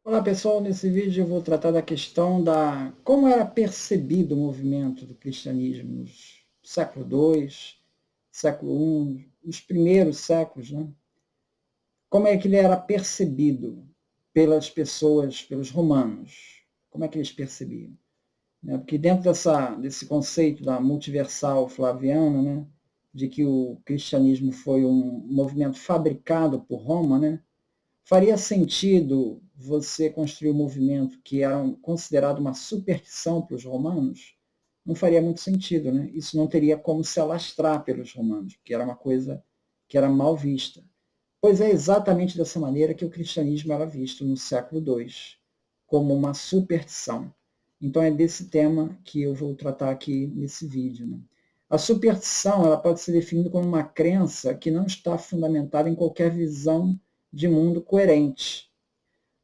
Olá pessoal, nesse vídeo eu vou tratar da questão da como era percebido o movimento do cristianismo no século II, século I, os primeiros séculos, né? Como é que ele era percebido pelas pessoas, pelos romanos? Como é que eles percebiam? Porque dentro desse conceito da multiversal flaviana, né, de que o cristianismo foi um movimento fabricado por Roma, né, faria sentido você construir um movimento que era considerado uma superstição para os romanos? Não faria muito sentido, né? Isso não teria como se alastrar pelos romanos, porque era uma coisa que era mal vista. Pois é exatamente dessa maneira que o cristianismo era visto no século II, como uma superstição. Então é desse tema que eu vou tratar aqui nesse vídeo, né? A superstição ela pode ser definida como uma crença que não está fundamentada em qualquer visão de mundo coerente.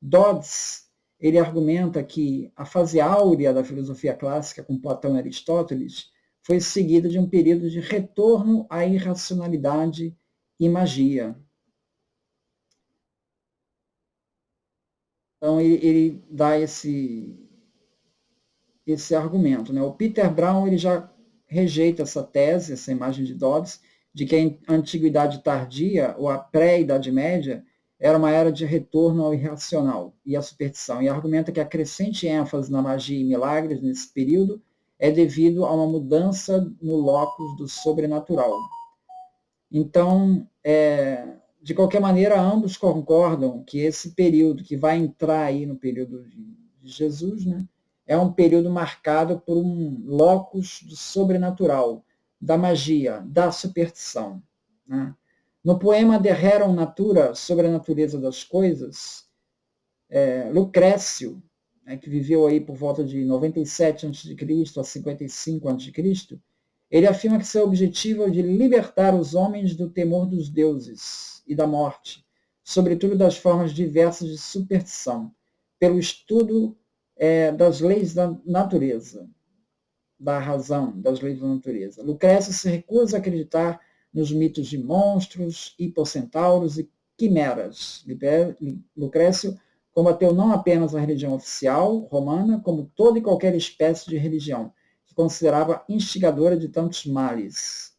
Dodds ele argumenta que a fase áurea da filosofia clássica com Platão e Aristóteles foi seguida de um período de retorno à irracionalidade e magia. Então ele dá esse argumento, né? O Peter Brown ele já rejeita essa tese, essa imagem de Dodds, de que a antiguidade tardia, ou a pré-idade média, era uma era de retorno ao irracional e à superstição, e argumenta que a crescente ênfase na magia e milagres nesse período é devido a uma mudança no locus do sobrenatural. Então, de qualquer maneira, ambos concordam que esse período que vai entrar aí no período de Jesus, né, é um período marcado por um locus do sobrenatural, da magia, da superstição. Né? No poema De Rerum Natura, sobre a natureza das coisas, Lucrécio, né, que viveu aí por volta de 97 a.C. a 55 a.C., ele afirma que seu objetivo é de libertar os homens do temor dos deuses e da morte, sobretudo das formas diversas de superstição, pelo estudo das leis da natureza, da razão, das leis da natureza. Lucrécio se recusa a acreditar nos mitos de monstros, hipocentauros e quimeras. Lucrécio combateu não apenas a religião oficial romana, como toda e qualquer espécie de religião, que considerava instigadora de tantos males.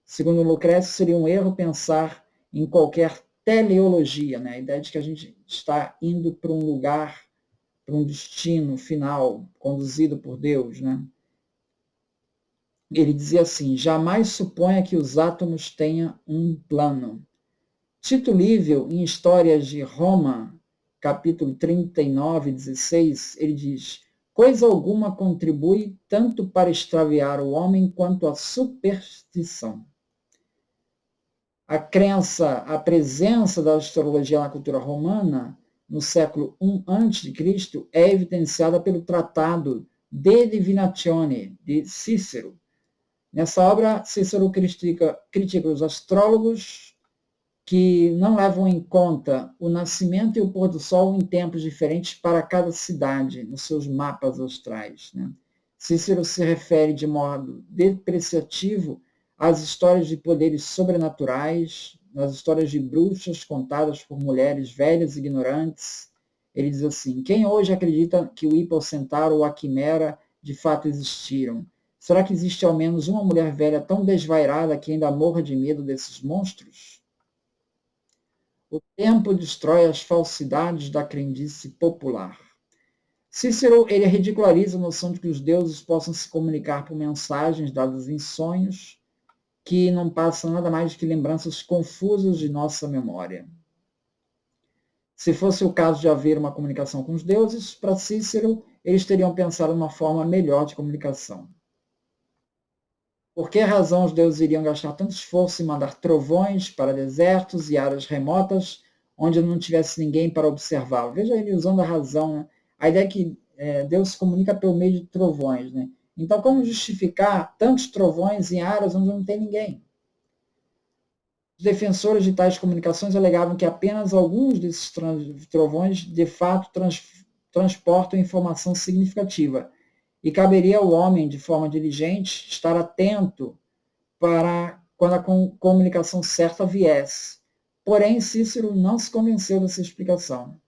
Segundo Lucrécio, seria um erro pensar em qualquer teleologia, né? A ideia de que a gente está indo para um lugar, para um destino final, conduzido por Deus, né? Ele dizia assim: jamais suponha que os átomos tenham um plano. Tito Livio, em Histórias de Roma, capítulo 39, 16, ele diz: coisa alguma contribui tanto para extraviar o homem quanto a superstição. A crença, a presença da astrologia na cultura romana no século I a.C. é evidenciada pelo Tratado De Divinatione de Cícero. Nessa obra, Cícero critica os astrólogos que não levam em conta o nascimento e o pôr do sol em tempos diferentes para cada cidade, nos seus mapas astrais. Né? Cícero se refere de modo depreciativo às histórias de poderes sobrenaturais, nas histórias de bruxas contadas por mulheres velhas e ignorantes. Ele diz assim: quem hoje acredita que o hipocentauro ou a quimera de fato existiram? Será que existe ao menos uma mulher velha tão desvairada que ainda morra de medo desses monstros? O tempo destrói as falsidades da crendice popular. Cícero ele ridiculariza a noção de que os deuses possam se comunicar por mensagens dadas em sonhos, que não passam nada mais do que lembranças confusas de nossa memória. Se fosse o caso de haver uma comunicação com os deuses, para Cícero, eles teriam pensado uma forma melhor de comunicação. Por que razão os deuses iriam gastar tanto esforço em mandar trovões para desertos e áreas remotas, onde não tivesse ninguém para observar? Veja ele usando a razão, né? A ideia é que Deus se comunica pelo meio de trovões. Né? Então, como justificar tantos trovões em áreas onde não tem ninguém? Os defensores de tais comunicações alegavam que apenas alguns desses trovões, de fato, transportam informação significativa, e caberia ao homem, de forma diligente, estar atento para quando a comunicação certa viesse. Porém, Cícero não se convenceu dessa explicação.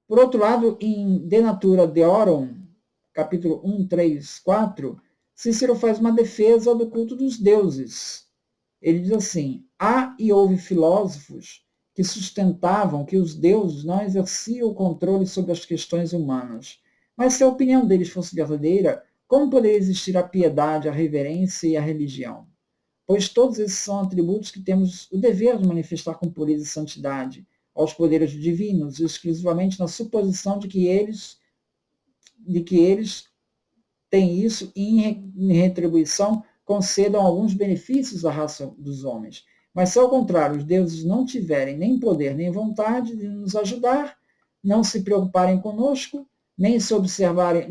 Por outro lado, em De Natura Deorum, capítulo 1, 3, 4, Cícero faz uma defesa do culto dos deuses. Ele diz assim: há e houve filósofos que sustentavam que os deuses não exerciam o controle sobre as questões humanas. Mas se a opinião deles fosse verdadeira, como poderia existir a piedade, a reverência e a religião? Pois todos esses são atributos que temos o dever de manifestar com pureza e santidade aos poderes divinos, exclusivamente na suposição de que eles têm isso e, em retribuição, concedam alguns benefícios à raça dos homens. Mas, se ao contrário, os deuses não tiverem nem poder nem vontade de nos ajudar, não se preocuparem conosco, nem observarem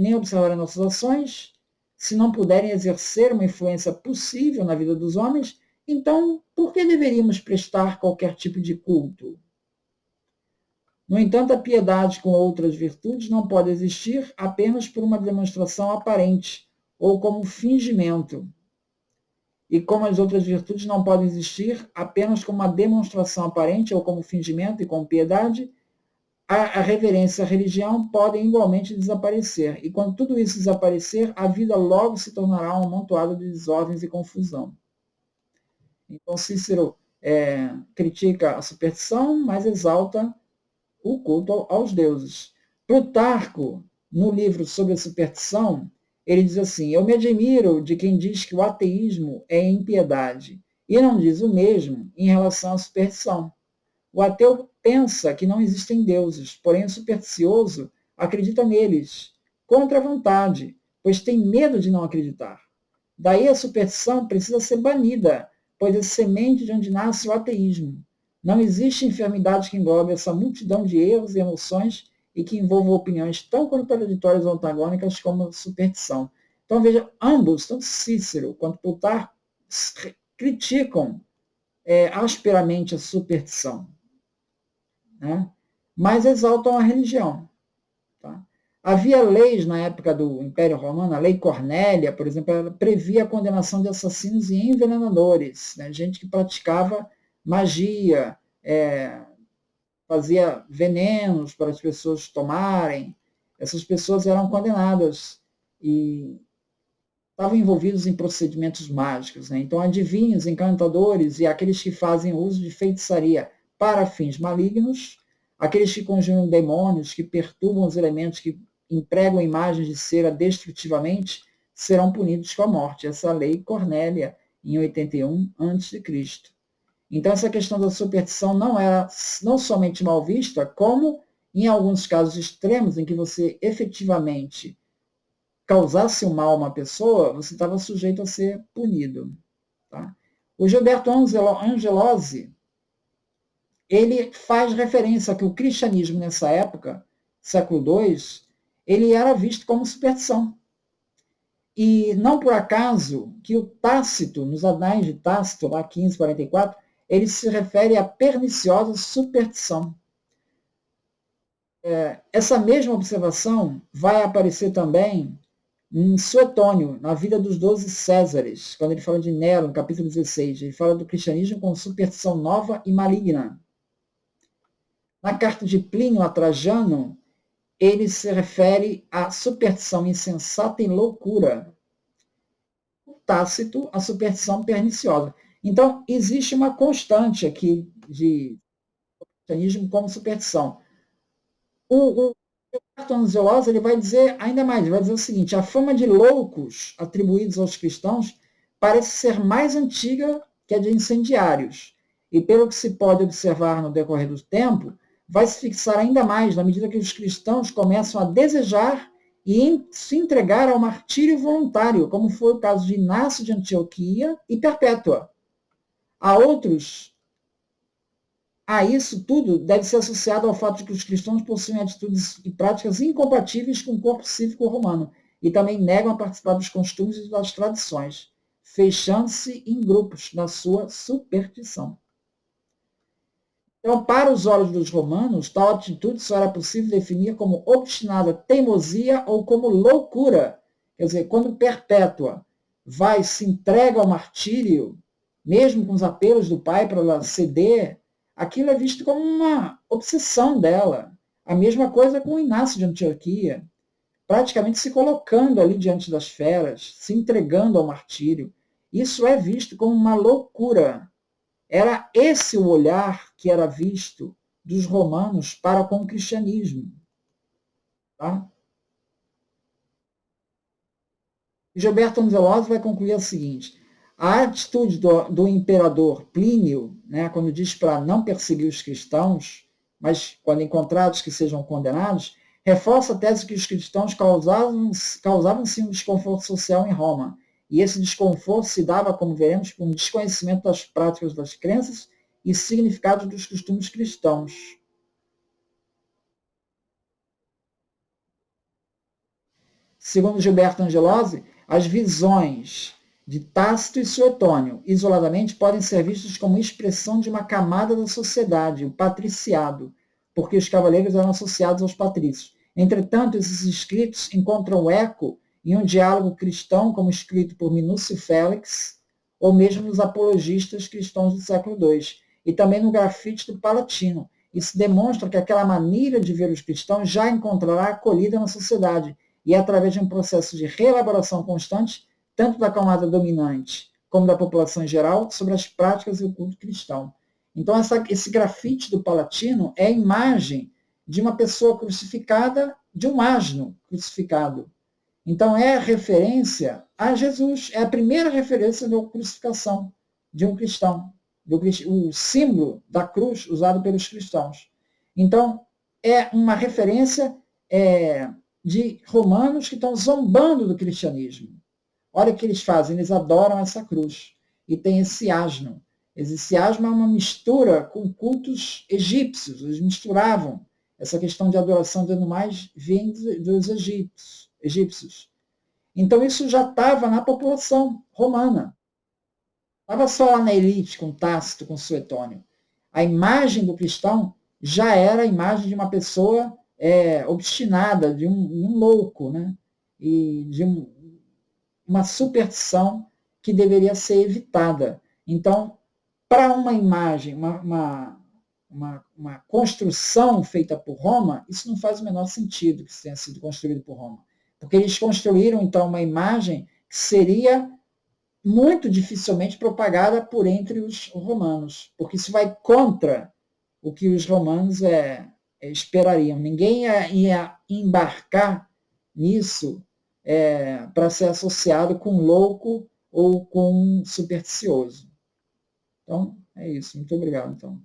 nossas ações, se não puderem exercer uma influência possível na vida dos homens, então por que deveríamos prestar qualquer tipo de culto? No entanto, a piedade com outras virtudes não pode existir apenas por uma demonstração aparente ou como fingimento. E como as outras virtudes não podem existir apenas como uma demonstração aparente ou como fingimento e como piedade, a reverência e a religião podem igualmente desaparecer. E quando tudo isso desaparecer, a vida logo se tornará um amontoado de desordens e confusão. Então, Cícero critica a superstição, mas exalta o culto aos deuses. Plutarco, no livro sobre a superstição, ele diz assim: eu me admiro de quem diz que o ateísmo é impiedade, e não diz o mesmo em relação à superstição. O ateu pensa que não existem deuses, porém o supersticioso acredita neles, contra a vontade, pois tem medo de não acreditar. Daí a superstição precisa ser banida, pois é semente de onde nasce o ateísmo. Não existe enfermidade que englobe essa multidão de erros e emoções e que envolva opiniões tão contraditórias ou antagônicas como a superstição. Então, veja, ambos, tanto Cícero quanto Plutarco, criticam asperamente a superstição, né? Mas exaltam a religião. Tá? Havia leis na época do Império Romano, a Lei Cornélia, por exemplo, ela previa a condenação de assassinos e envenenadores, né? Gente que praticava magia, fazia venenos para as pessoas tomarem. Essas pessoas eram condenadas e estavam envolvidos em procedimentos mágicos, né? Então, adivinhos, encantadores e aqueles que fazem uso de feitiçaria para fins malignos, aqueles que conjuram demônios, que perturbam os elementos, que empregam imagens de cera destrutivamente, serão punidos com a morte. Essa lei Cornélia, em 81 a.C. Então, essa questão da superstição não era não somente mal vista, como em alguns casos extremos, em que você efetivamente causasse um mal a uma pessoa, você estava sujeito a ser punido. Tá? O Gilberto Angelosi, ele faz referência a que o cristianismo nessa época, século II, ele era visto como superstição. E não por acaso que o Tácito, nos Anais de Tácito, lá 1544, ele se refere à perniciosa superstição. Essa mesma observação vai aparecer também em Suetônio, na vida dos 12 Césares, quando ele fala de Nero, no capítulo 16. Ele fala do cristianismo como superstição nova e maligna. Na carta de Plínio a Trajano, ele se refere à superstição insensata e loucura. O Tácito, a superstição perniciosa. Então, existe uma constante aqui de cristianismo como superstição. O Angelosi, ele vai dizer ainda mais, ele vai dizer o seguinte: a fama de loucos atribuídos aos cristãos parece ser mais antiga que a de incendiários, e pelo que se pode observar no decorrer do tempo, vai se fixar ainda mais na medida que os cristãos começam a desejar e se entregar ao martírio voluntário, como foi o caso de Inácio de Antioquia e Perpétua. Há outros. Isso tudo deve ser associado ao fato de que os cristãos possuem atitudes e práticas incompatíveis com o corpo cívico romano e também negam a participar dos costumes e das tradições, fechando-se em grupos na sua superstição. Então, para os olhos dos romanos, tal atitude só era possível definir como obstinada teimosia ou como loucura. Quer dizer, quando Perpétua se entrega ao martírio, mesmo com os apelos do pai para ela ceder, aquilo é visto como uma obsessão dela. A mesma coisa com o Inácio de Antioquia, praticamente se colocando ali diante das feras, se entregando ao martírio. Isso é visto como uma loucura. Era esse o olhar que era visto dos romanos para com o cristianismo. Tá? Gilberto Angelosi vai concluir o seguinte: a atitude do imperador Plínio, né, quando diz para não perseguir os cristãos, mas quando encontrados que sejam condenados, reforça a tese que os cristãos causavam sim um desconforto social em Roma. E esse desconforto se dava, como veremos, por um desconhecimento das práticas das crenças e significados dos costumes cristãos. Segundo Gilberto Angelosi, as visões de Tácito e Suetônio, isoladamente, podem ser vistas como expressão de uma camada da sociedade, o patriciado, porque os cavaleiros eram associados aos patrícios. Entretanto, esses escritos encontram eco em um diálogo cristão, como escrito por Minúcio Félix, ou mesmo nos apologistas cristãos do século II, e também no grafite do Palatino. Isso demonstra que aquela maneira de ver os cristãos já encontrará acolhida na sociedade, e é através de um processo de reelaboração constante, tanto da camada dominante como da população em geral, sobre as práticas do culto cristão. Então, esse grafite do Palatino é a imagem de uma pessoa crucificada, de um asno crucificado. Então, é referência a Jesus, é a primeira referência da crucificação de um cristão, o símbolo da cruz usado pelos cristãos. Então, é uma referência de romanos que estão zombando do cristianismo. Olha o que eles fazem, eles adoram essa cruz. E tem esse asno. Esse asno é uma mistura com cultos egípcios. Eles misturavam. Essa questão de adoração de animais vem dos egípcios. Então isso já estava na população romana. Estava só lá na elite, com Tácito, com Suetônio. A imagem do cristão já era a imagem de uma pessoa obstinada, de um louco, né? E de uma superstição que deveria ser evitada. Então, para uma imagem, uma construção feita por Roma, isso não faz o menor sentido que isso tenha sido construído por Roma. Porque eles construíram, então, uma imagem que seria muito dificilmente propagada por entre os romanos, porque isso vai contra o que os romanos esperariam. Ninguém ia embarcar nisso para ser associado com louco ou com supersticioso. Então, é isso. Muito obrigado. Então.